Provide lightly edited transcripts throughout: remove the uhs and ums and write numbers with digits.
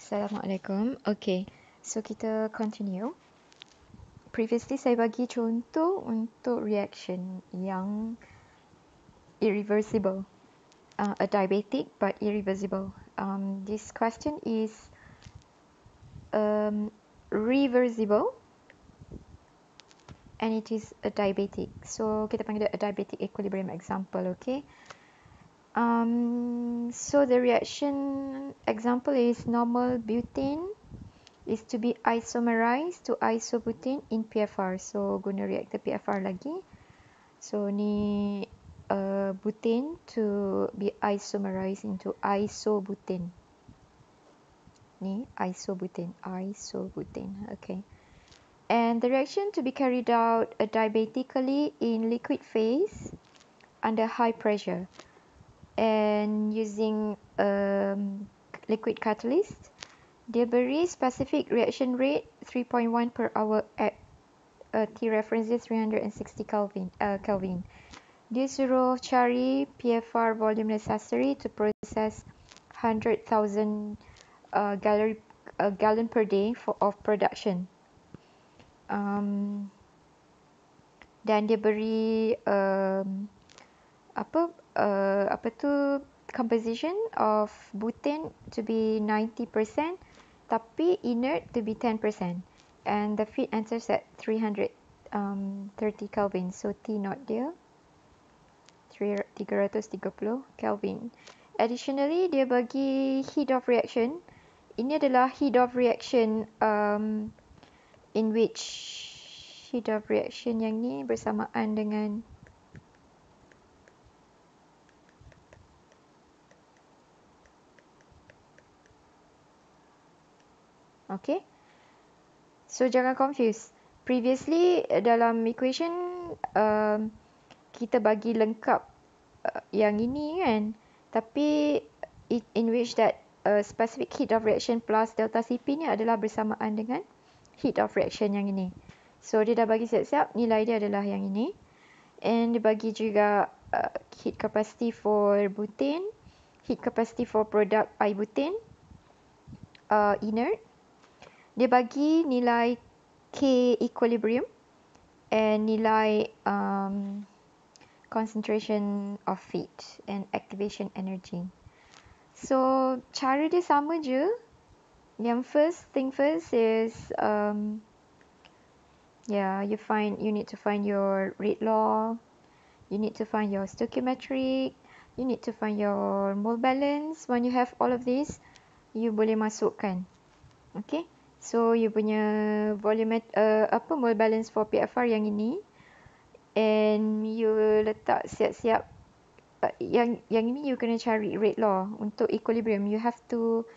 Assalamualaikum. Okay, so kita continue. Previously saya bagi contoh untuk reaction yang irreversible, a diabetic but irreversible. This question is reversible and it is a diabetic. So kita panggil dia a diabetic equilibrium example. Okay. So the reaction example is normal butane is to be isomerized to isobutane in PFR. So guna reactor PFR lagi. So ni butane to be isomerized into isobutane. Ni isobutane. Okay. And the reaction to be carried out diabetically in liquid phase under high pressure and using liquid catalyst. Dia beri specific reaction rate 3.1 per hour at T reference dia 360 Kelvin. Dia suruh cari PFR volume necessary to process 100,000 gallon per day of production. Dan dia beri composition of butane to be 90%, tapi inert to be 10%, and the feed enters at 330 Kelvin. So T naught dia 330 Kelvin. Additionally, dia bagi heat of reaction. Ini adalah heat of reaction in which heat of reaction yang ni bersamaan dengan okay. So jangan confuse. Previously dalam equation kita bagi lengkap yang ini kan. Tapi in which that specific heat of reaction plus delta Cp ni adalah bersamaan dengan heat of reaction yang ini. So dia dah bagi siap-siap nilai dia adalah yang ini. And dia bagi juga heat capacity for butane, heat capacity for product ibutane, inert. Dia bagi nilai K equilibrium and nilai concentration of feed and activation energy. So cara dia sama je. Yang first thing first is you need to find your rate law, you need to find your stoichiometric, you need to find your mole balance. When you have all of this, you boleh masukkan. Okay. So you punya volume mole balance for PFR yang ini, and you letak siap-siap yang ini you kena cari rate law untuk equilibrium. You have to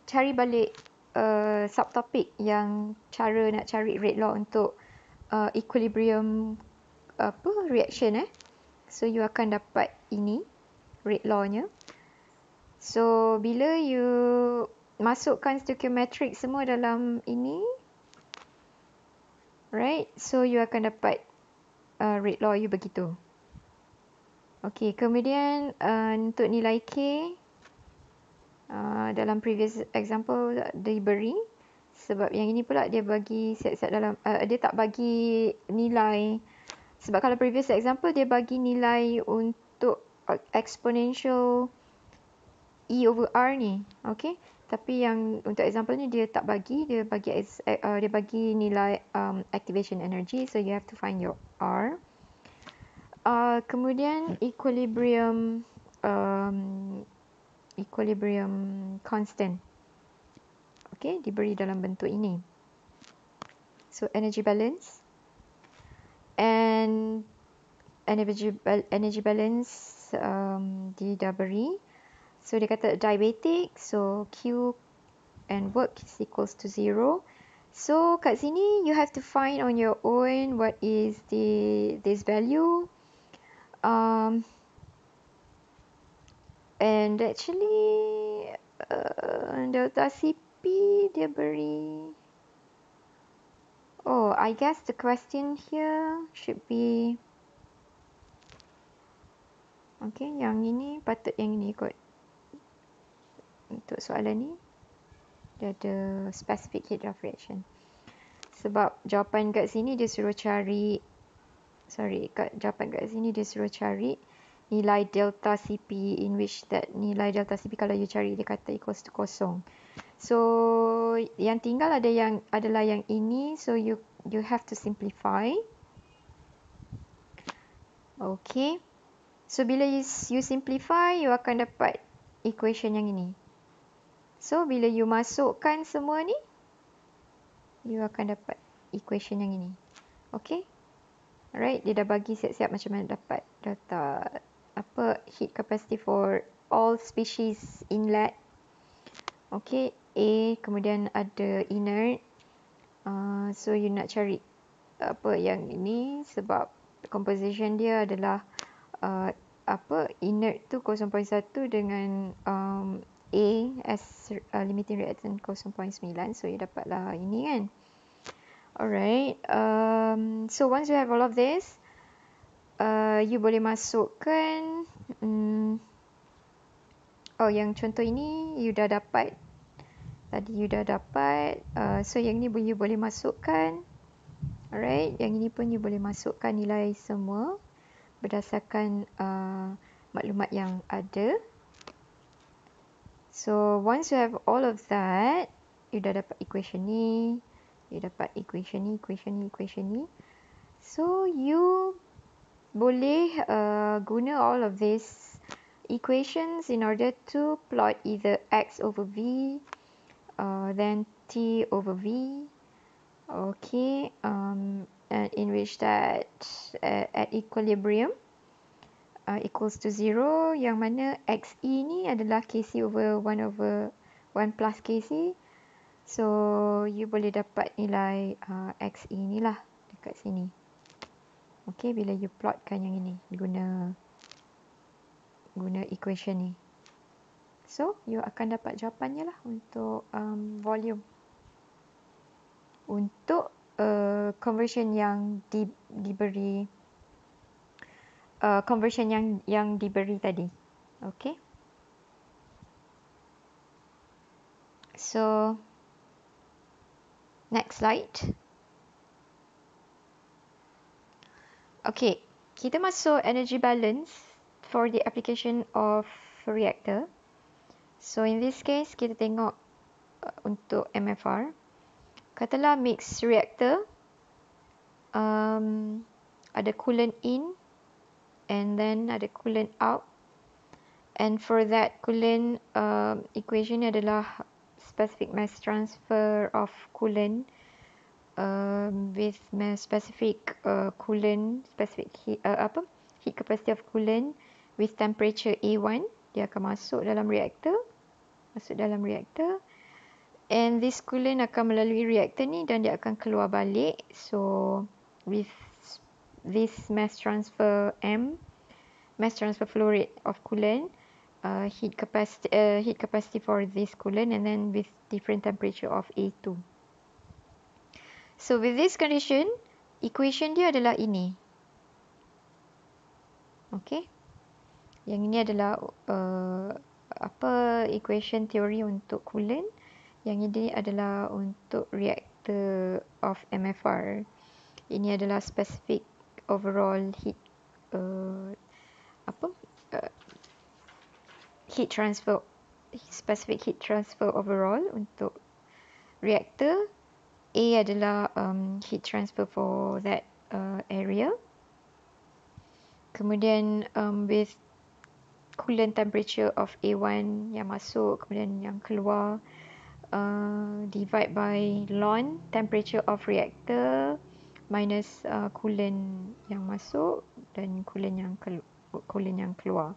cari balik subtopik yang cara nak cari rate law untuk equilibrium reaction So you akan dapat ini rate law-nya. So bila you masukkan stoichiometric semua dalam ini, right? So you akan dapat rate law you begitu. Okay, kemudian untuk nilai K dalam previous example diberi, sebab yang ini pula dia bagi siap-siap dalam dia tak bagi nilai. Sebab kalau previous example dia bagi nilai untuk exponential E over R ni, okay. Tapi yang untuk example ni dia tak bagi, dia bagi nilai activation energy, so you have to find your R. Kemudian equilibrium constant, okay, diberi dalam bentuk ini. So energy balance and energy balance dia dah beri. So dia kata diabetic, so Q and work is equals to 0. So kat sini you have to find on your own what is this value. And actually delta Cp dia beri. Oh, I guess the question here should be okay, yang ini patut yang ini kot. untuk soalan ni. Dia ada specific heat draft reaction. Sebab jawapan kat sini dia suruh cari, jawapan kat sini dia suruh cari nilai delta CP, in which that nilai delta CP kalau you cari dia kata equals to kosong. So yang tinggal adalah yang ini, so you have to simplify. Okay. So bila you simplify, you akan dapat equation yang ini. So bila you masukkan semua ni, you akan dapat equation yang ini. Okay. Alright, dia dah bagi siap-siap macam mana dapat data heat capacity for all species inlet. Okay, A, kemudian ada inert. So you nak cari yang ini sebab composition dia adalah inert tu 0.1 dengan A as limiting reactant 0.9, so you dapatlah ini kan. Alright, so once you have all of this, you boleh masukkan yang contoh ini you dah dapat tadi, so yang ni you boleh masukkan. Alright, yang ini pun you boleh masukkan nilai semua berdasarkan maklumat yang ada. So once you have all of that, you dah dapat equation ni, you dapat equation ni. So you boleh guna all of these equations in order to plot either X over V, then T over V. Okay, in which that at equilibrium equals to 0, yang mana XE ni adalah Kc over 1 plus Kc. So you boleh dapat nilai XE ni lah dekat sini. Okay, bila you plotkan yang ini guna equation ni. So you akan dapat jawapannya lah untuk volume. Untuk conversion yang diberi conversion yang diberi tadi. Okay. So next slide. Okay, kita masuk energy balance for the application of reactor. So in this case kita tengok untuk MFR. Katalah mixed reactor, ada coolant in and then ada coolant out, and for that coolant equation adalah specific mass transfer of coolant with specific coolant, specific heat capacity of coolant with temperature A1. Dia akan masuk dalam reactor, and this coolant akan melalui reaktor ni dan dia akan keluar balik. So with this mass transfer flow rate of coolant, heat capacity for this coolant, and then with different temperature of A2. So with this condition, equation dia adalah ini. Okay, yang ini adalah equation teori untuk coolant. Yang ini adalah untuk reactor of MFR. Ini adalah specific overall heat heat transfer, specific heat transfer overall untuk reactor. A adalah heat transfer for that area. Kemudian with coolant temperature of A1 yang masuk, kemudian yang keluar, divide by ln temperature of reactor minus coolant yang masuk dan coolant yang keluar.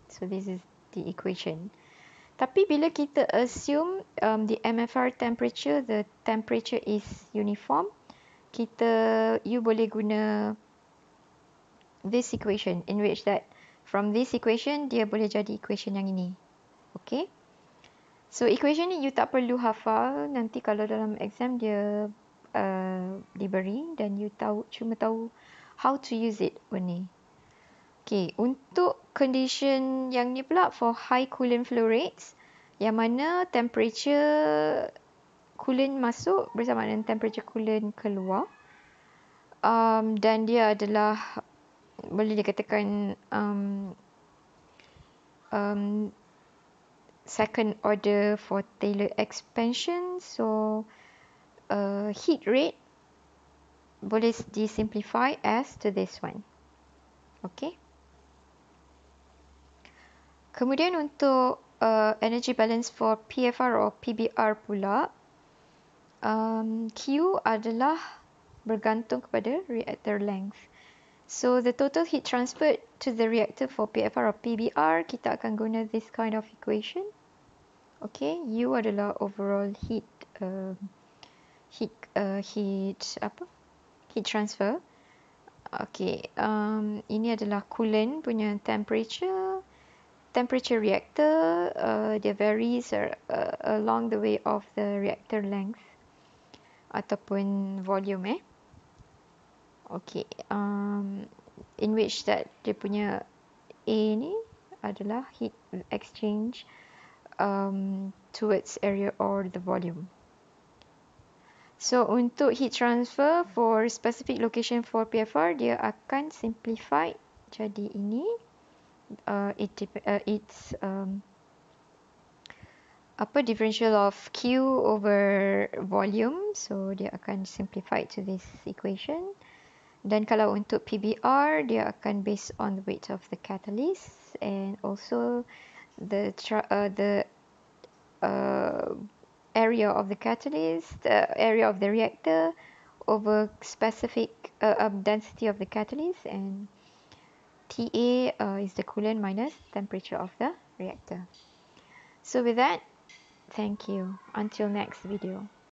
So this is the equation. Tapi bila kita assume the MFR temperature, the temperature is uniform, you boleh guna this equation, in which that from this equation dia boleh jadi equation yang ini. Okay. So equation ni you tak perlu hafal, nanti kalau dalam exam dia diberi dan you cuma tahu how to use it only. Okay, untuk condition yang ni pula for high coolant flow rates, yang mana temperature coolant masuk bersama dengan temperature coolant keluar. Dan dia adalah boleh dikatakan second order for Taylor expansion. So heat rate boleh disimplify as to this one. Okay. Kemudian untuk energy balance for PFR or PBR pula, Q adalah bergantung kepada reactor length. So the total heat transferred to the reactor for PFR or PBR, kita akan guna this kind of equation. Okay, U adalah overall heat transfer. Okay, ini adalah coolant punya temperature reactor. Dia varies along the way of the reactor length ataupun volume. Okay, in which that dia punya A ni adalah heat exchange towards area or the volume. So untuk heat transfer for specific location for PFR, dia akan simplified jadi ini. It's differential of Q over volume. So dia akan simplified to this equation. Dan kalau untuk PBR, dia akan based on the weight of the catalyst and also the area of the catalyst, area of the reactor over specific density of the catalyst, and TA is the coolant minus temperature of the reactor. So with that, thank you. Until next video.